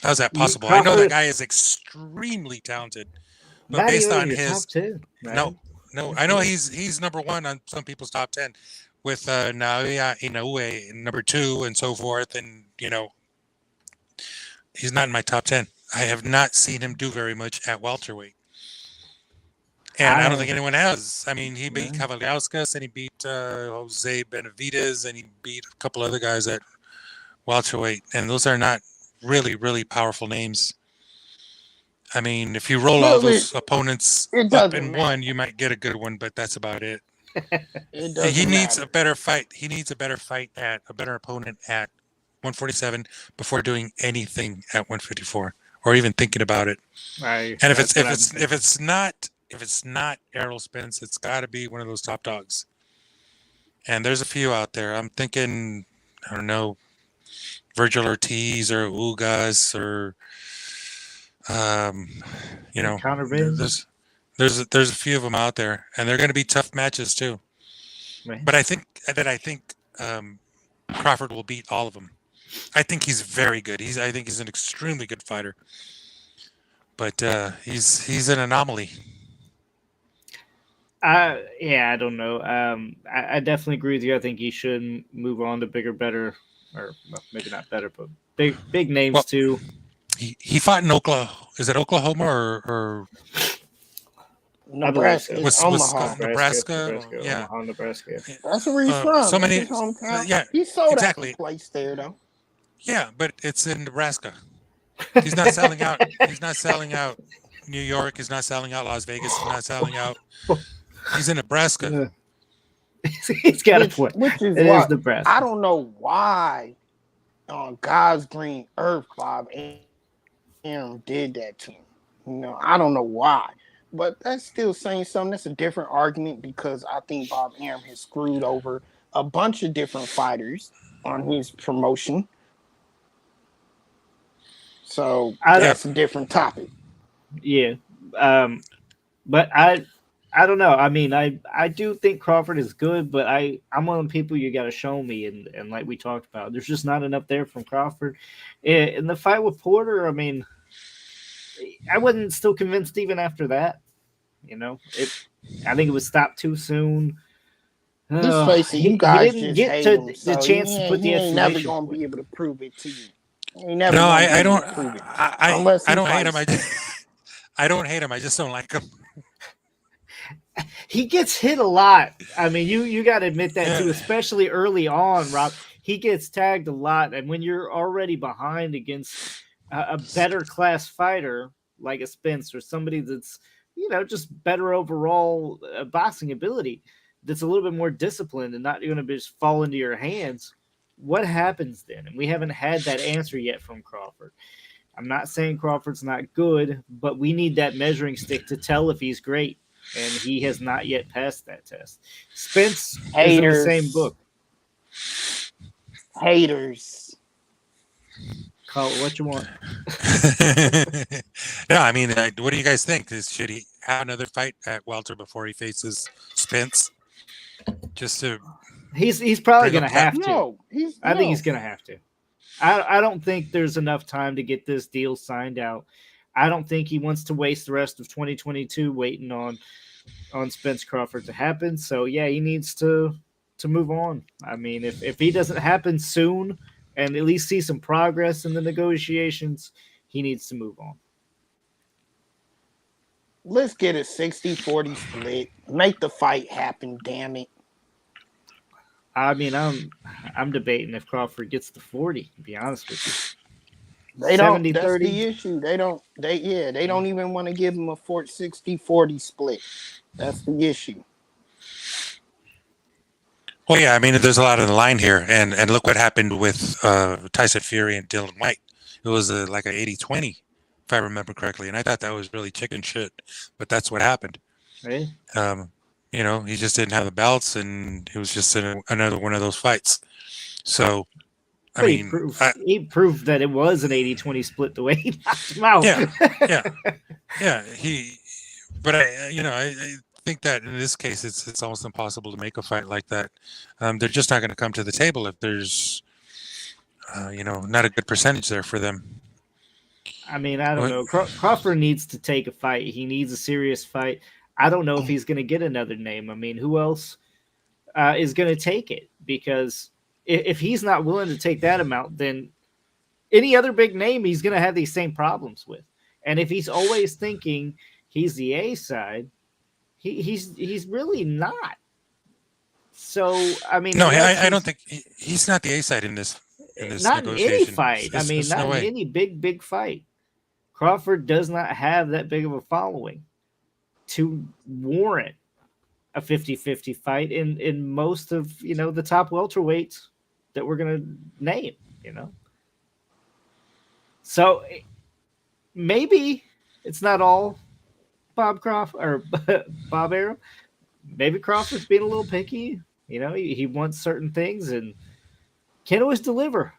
How's that possible? I know that guy is extremely talented. But Not based even on your his top 10, right? no, I know he's number one on some people's top 10 with Naoya Inoue number 2 and so forth, and he's not in my top 10. I have not seen him do very much at welterweight, and I don't think anyone has. I mean, he beat Kavaliauskas and he beat Jose Benavidez and he beat a couple other guys at welterweight, and those are not really, really powerful names. I mean, if you roll all those opponents up in one, you might get a good one, but that's about it. He needs a better fight. He needs a better fight at a better opponent at 147 before doing anything at 154 or even thinking about it. Right. And if it's not Errol Spence, it's got to be one of those top dogs. And there's a few out there. I'm thinking, I don't know, Virgil Ortiz or Ugas or. There's a few of them out there, and they're going to be tough matches too. Right. But I think Crawford will beat all of them. I think he's very good. I think he's an extremely good fighter. But he's an anomaly. I don't know. I definitely agree with you. I think he should move on to bigger, better, or maybe not better, but big names too. He fought in Oklahoma. Is it Oklahoma or Nebraska? Nebraska. Yeah, Omaha, Nebraska. That's where he's from. So many. Yeah, he sold exactly. out the place there though. Yeah, but it's in Nebraska. He's not selling out. He's not selling out New York. He's not selling out Las Vegas. He's not selling out. He's in Nebraska. He's got a point. Which is it is Nebraska. I don't know why on God's green earth Bob Arum did that to him. I don't know why. But that's still saying something. That's a different argument because I think Bob Arum has screwed over a bunch of different fighters on his promotion. So that's a different topic. Yeah. But I don't know. I mean, I do think Crawford is good, but I'm one of the people you got to show me. And like we talked about, there's just not enough there from Crawford. In the fight with Porter, I mean, I wasn't still convinced even after that. I think it was stopped too soon. Just face it, you guys he didn't just get hate to him, the so chance to put the ain't never exclamation gonna point. be able to prove it to you. No, I don't. I don't hate him. I don't hate him. I just don't like him. He gets hit a lot. I mean, you got to admit that too, especially early on, Rob. He gets tagged a lot, and when you're already behind against a better class fighter like a Spence or somebody that's just better overall boxing ability, that's a little bit more disciplined and not going to just fall into your hands. What happens then? And we haven't had that answer yet from Crawford. I'm not saying Crawford's not good, but we need that measuring stick to tell if he's great. And he has not yet passed that test. Spence is in the same book. Haters. Call it what you want. No, I mean, what do you guys think? Should he have another fight at welter before he faces Spence? Just to he's probably going to have to. No, I think he's going to have to. I don't think there's enough time to get this deal signed out. I don't think he wants to waste the rest of 2022 waiting on Spence Crawford to happen. So yeah, he needs to move on. I mean, if he doesn't happen soon and at least see some progress in the negotiations, he needs to move on. let's get a 60-40 split. Make the fight happen, damn it. I mean, I'm debating if Crawford gets the 40. To be honest with you, They don't. That's 70-30. the issue. They don't. They don't even want to give him a 60-40 split. That's the issue. Well, yeah, I mean, there's a lot on the line here, and look what happened with Tyson Fury and Dylan White. It was like an 80-20, if I remember correctly, and I thought that was really chicken shit, but that's what happened. Right? He just didn't have the belts, and it was just another one of those fights. So, But he proved that it was an 80-20 split the way he knocked him out. Yeah. I think that in this case, it's almost impossible to make a fight like that. They're just not going to come to the table if there's, not a good percentage there for them. I mean, I don't know. Crawford needs to take a fight. He needs a serious fight. I don't know if he's going to get another name. I mean, who else is going to take it? Because if he's not willing to take that amount, then any other big name he's going to have these same problems with. And if he's always thinking he's the A side, he's really not. So I mean, no, I don't think he's not the A side in this. Not in any fight. I mean, not in any big fight. Crawford does not have that big of a following to warrant a 50-50 fight in most of the top welterweights that we're gonna name. So maybe it's not all Bob Crawford or Bob Arum. Maybe Crawford's being a little picky. He wants certain things and can't always deliver.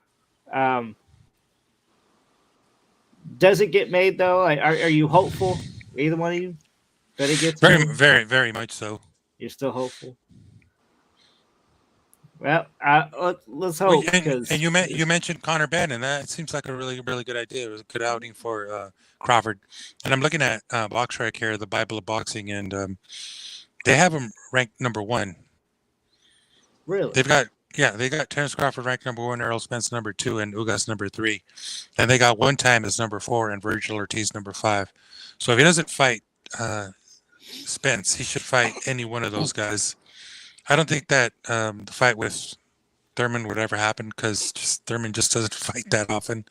Does it get made though? Are you hopeful, either one of you, that it gets very, made? very, very much so? You're still hopeful. Well, let's hope. And you mentioned Conor Ben, and that seems like a really, really good idea. It was a good outing for Crawford. And I'm looking at BoxRec here, the Bible of Boxing, and they have him ranked number 1. Really? They got Terence Crawford ranked number 1, Errol Spence number 2, and Ugas number 3. And they got One Time as number 4 and Virgil Ortiz number 5. So if he doesn't fight Spence, he should fight any one of those guys. I don't think that the fight with Thurman would ever happen because Thurman just doesn't fight that often.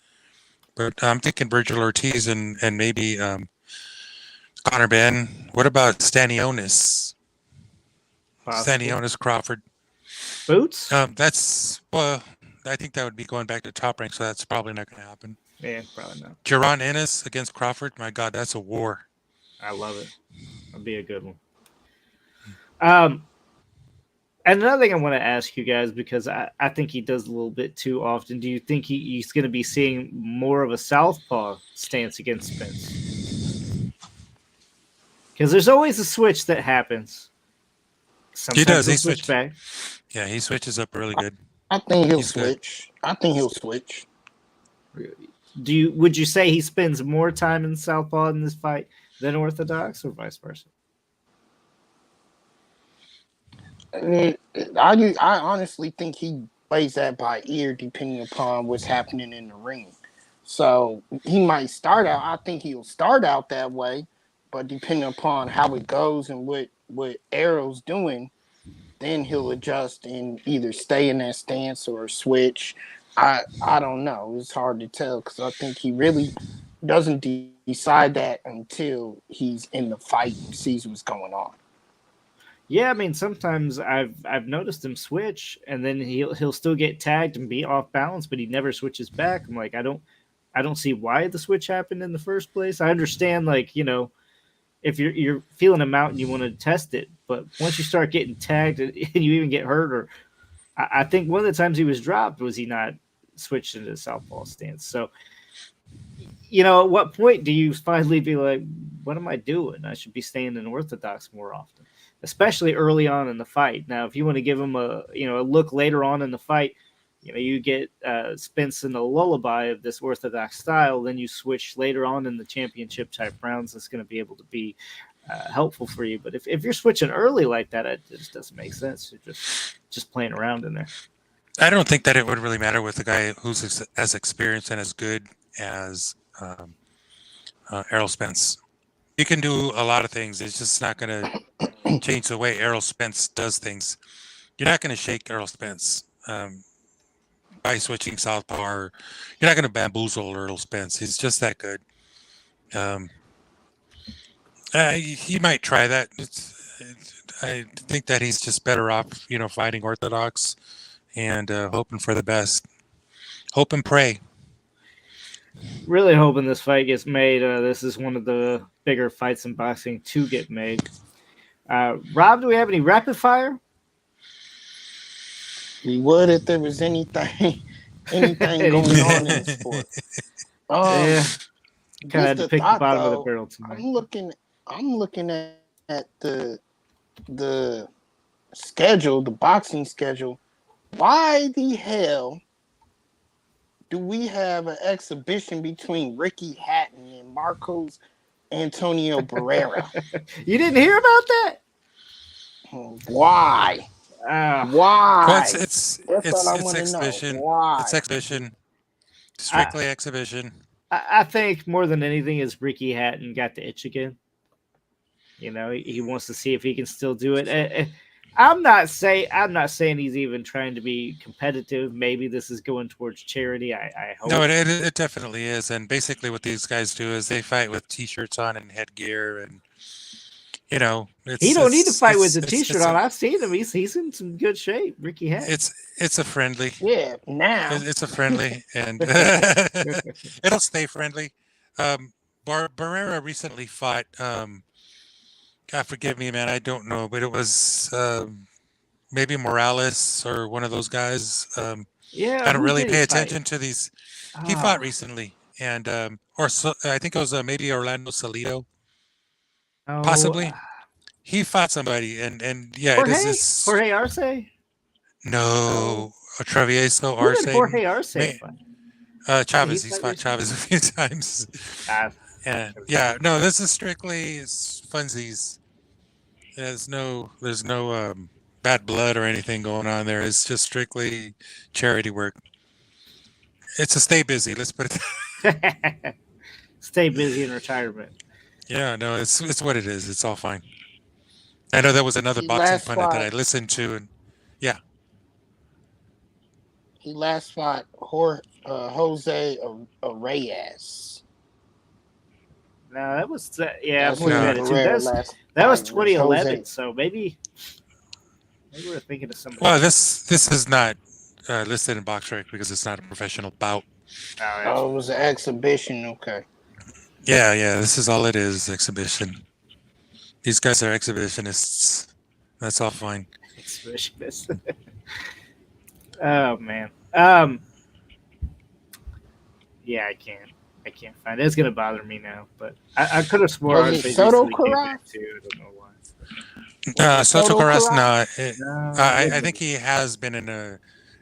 But I'm thinking Virgil Ortiz and maybe Conor Ben. What about Stanionis? Stanionis Crawford. Boots? I think that would be going back to Top Rank, so that's probably not going to happen. Yeah, probably not. Jaron Ennis against Crawford. My God, that's a war. I love it. That'd be a good one. And another thing I want to ask you guys, because I think he does a little bit too often. Do you think he's going to be seeing more of a southpaw stance against Spence? Because there's always a switch that happens. Sometimes he does. He switch back. Yeah, he switches up really good. I think he'll switch. Good. I think he'll switch. Would you say he spends more time in southpaw in this fight than orthodox, or vice versa? I honestly think he plays that by ear, depending upon what's happening in the ring. So he might start out. I think he'll start out that way, but depending upon how it goes and what Arrow's doing, then he'll adjust and either stay in that stance or switch. I don't know. It's hard to tell because I think he really doesn't decide that until he's in the fight and sees what's going on. Yeah, I mean, sometimes I've noticed him switch, and then he'll still get tagged and be off balance, but he never switches back. I'm like, I don't see why the switch happened in the first place. I understand, if you're feeling him out and you want to test it, but once you start getting tagged and you even get hurt, or I think one of the times he was dropped was he not switched into the southpaw stance. So, at what point do you finally be like, what am I doing? I should be staying in orthodox more often, especially early on in the fight. Now, if you want to give him a look later on in the fight, you get Spence in the lullaby of this orthodox style, then you switch later on in the championship type rounds. That's going to be able to be helpful for you. But if you're switching early like that, it just doesn't make sense. You're just playing around in there. I don't think that it would really matter with a guy who's as experienced and as good as Errol Spence, He can do a lot of things. It's just not going to change the way Errol Spence does things. You're not going to shake Errol Spence by switching southpaw. You're not going to bamboozle Errol Spence. He's just that good. Um, he might try that. I think that he's just better off, fighting orthodox and hoping for the best. Hope and pray. Really hoping this fight gets made. This is one of the bigger fights in boxing to get made. Rob, do we have any rapid fire? We would if there was anything going on in the sport. Yeah, kind of had to pick the bottom of the though, barrel tonight. I'm looking at the schedule, the boxing schedule. Why the hell do we have an exhibition between Ricky Hatton and Marcos Antonio Barrera? You didn't hear about that? Why? Why? Well, it's exhibition. Why? It's exhibition. Strictly exhibition. I think more than anything is Ricky Hatton got the itch again. He wants to see if he can still do it. I'm not saying he's even trying to be competitive. Maybe this is going towards charity. I hope. No, it definitely is. And basically, what these guys do is they fight with t-shirts on and headgear, and he don't need to fight with the t-shirt on. I've seen him. He's in some good shape. Ricky Hatton. It's a friendly. Yeah, now it's a friendly, and it'll stay friendly. Barrera recently fought. God forgive me, man. I don't know, but it was maybe Morales or one of those guys. Yeah, I don't really pay attention to these. He fought recently, and I think it was maybe Orlando Salido. Possibly. He fought somebody, and yeah, Jorge? it is this. Jorge Arce? No, Travieso Who did Arce. Jorge Arce fight? Chavez. He's fought Chavez a few times. Yeah. No, this is strictly funsies. There's no bad blood or anything going on there. It's just strictly charity work. It's a stay busy. Let's put it. Stay busy in retirement. Yeah, no, it's what it is. It's all fine. I know there was another boxing pundit that I listened to, and yeah. He last fought Jose Reyes. No, that was That was 2011. So maybe we're thinking of somebody. Well, this is not listed in BoxRec because it's not a professional bout. Oh, it was an exhibition. Okay. Yeah. This is all it is, exhibition. These guys are exhibitionists. That's all fine. Exhibitionists. Oh man. Yeah, I can't find it. It's gonna bother me now, but I could have sworn was it Soto Carras? I don't know why. Soto Carras, no. I think he has been in a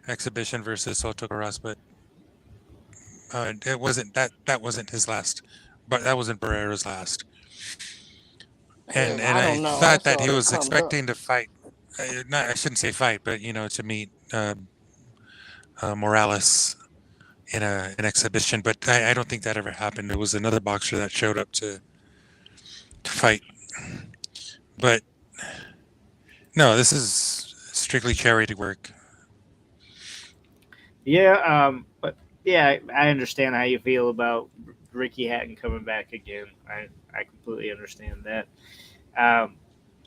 exhibition versus Soto Carras, but it wasn't that wasn't his last, but that wasn't Barrera's last. And I thought that he was expecting to fight. I shouldn't say fight, but to meet Morales in an exhibition. But I don't think that ever happened. There was another boxer that showed up to fight. But no, this is strictly charity work. Yeah, but yeah, I understand how you feel about Ricky Hatton coming back again. I completely understand that.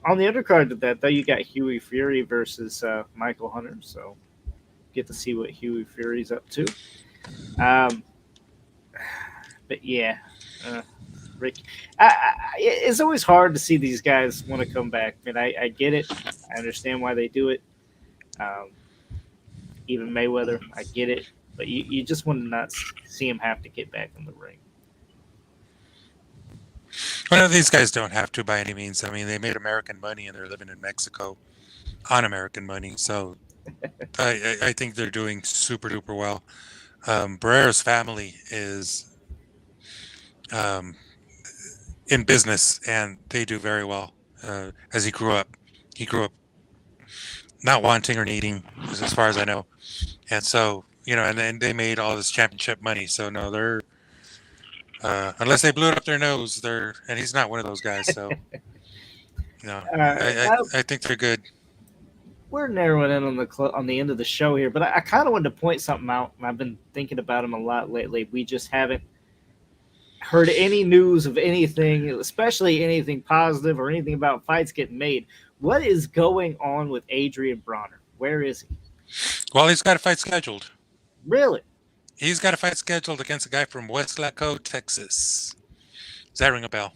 On the undercard of that, though, you got Huey Fury versus Michael Hunter, so get to see what Huey Fury's up to. But yeah, Rick, it's always hard to see these guys want to come back. I mean, I get it. I understand why they do it. Even Mayweather, I get it. But you just want to not see him have to get back in the ring. Well, these guys don't have to by any means. I mean, they made American money and they're living in Mexico on American money. So I think they're doing super duper well. Barrera's family is in business and they do very well. As he grew up not wanting or needing, as far as I know. And so, and then they made all this championship money. So no, Unless they blew it up their nose, and he's not one of those guys. So, no, I think they're good. We're narrowing in on the end of the show here, but I kind of wanted to point something out, and I've been thinking about him a lot lately. We just haven't heard any news of anything, especially anything positive or anything about fights getting made. What is going on with Adrian Bronner? Where is he? Well, he's got a fight scheduled. Really? He's got a fight scheduled against a guy from Westlaco, Texas. Does that ring a bell?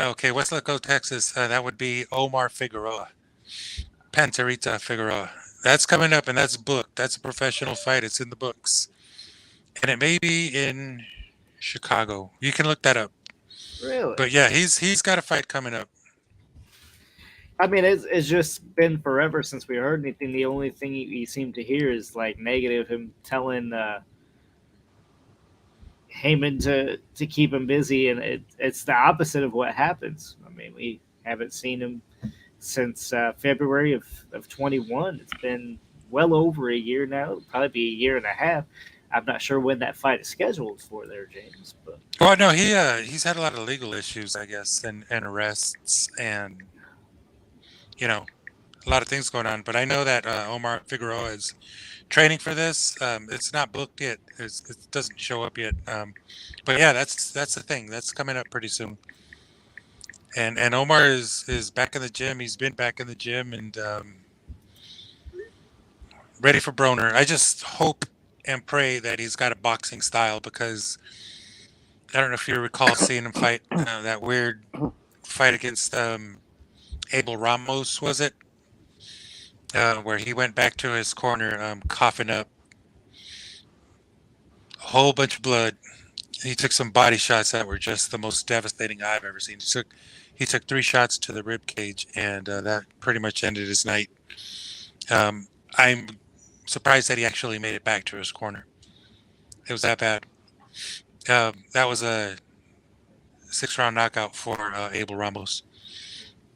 Okay, Westlaco, Texas. That would be Omar Figueroa. Panterita Figueroa. That's coming up, and that's booked. That's a professional fight. It's in the books. And it may be in Chicago. You can look that up. Really? But yeah, he's got a fight coming up. I mean, it's just been forever since we heard anything. The only thing you seem to hear is like negative, him telling Heyman to keep him busy, and it's the opposite of what happens. I mean, we haven't seen him since February of 21. It's been well over a year now. It'll probably be a year and a half. I'm not sure when that fight is scheduled for there, James. But well, no, he's had a lot of legal issues, I guess, and arrests, and a lot of things going on. But I know that Omar Figueroa is training for this. It's not booked yet. It doesn't show up yet. But yeah, that's the thing. That's coming up pretty soon. And Omar is back in the gym. He's been back in the gym and ready for Broner. I just hope and pray that he's got a boxing style, because I don't know if you recall seeing him fight that weird fight against Abel Ramos, was it? Where he went back to his corner coughing up a whole bunch of blood. He took some body shots that were just the most devastating I've ever seen. He took 3 shots to the rib cage, and that pretty much ended his night. I'm surprised that he actually made it back to his corner. It was that bad. That was a 6-round knockout for Abel Ramos.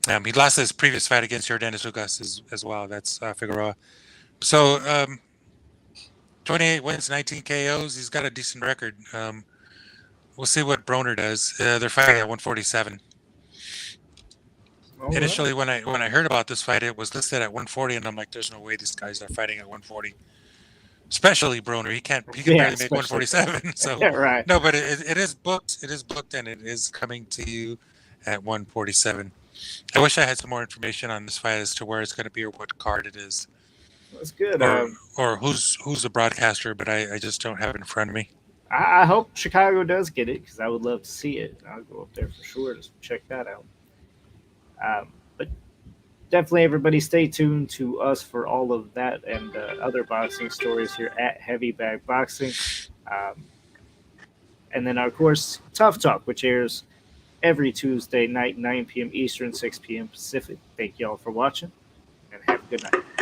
He lost his previous fight against Yordenis Ugas as well. That's Figueroa. So 28 wins, 19 KOs. He's got a decent record. We'll see what Broner does. They're fighting at 147. all right. Initially, when I heard about this fight, it was listed at 140, and I'm like, "There's no way these guys are fighting at 140." Especially Broner, he can barely make 147. So Yeah, right. no, but it is booked. It is booked, and it is coming to you at 147. I wish I had some more information on this fight as to where it's going to be or what card it is, That's good. or who's the broadcaster. But I just don't have it in front of me. I hope Chicago does get it, because I would love to see it. I'll go up there for sure to check that out. But definitely, everybody stay tuned to us for all of that and other boxing stories here at Heavy Bag Boxing. And then, of course, Tough Talk, which airs every Tuesday night, 9 p.m. Eastern, 6 p.m. Pacific. Thank you all for watching, and have a good night.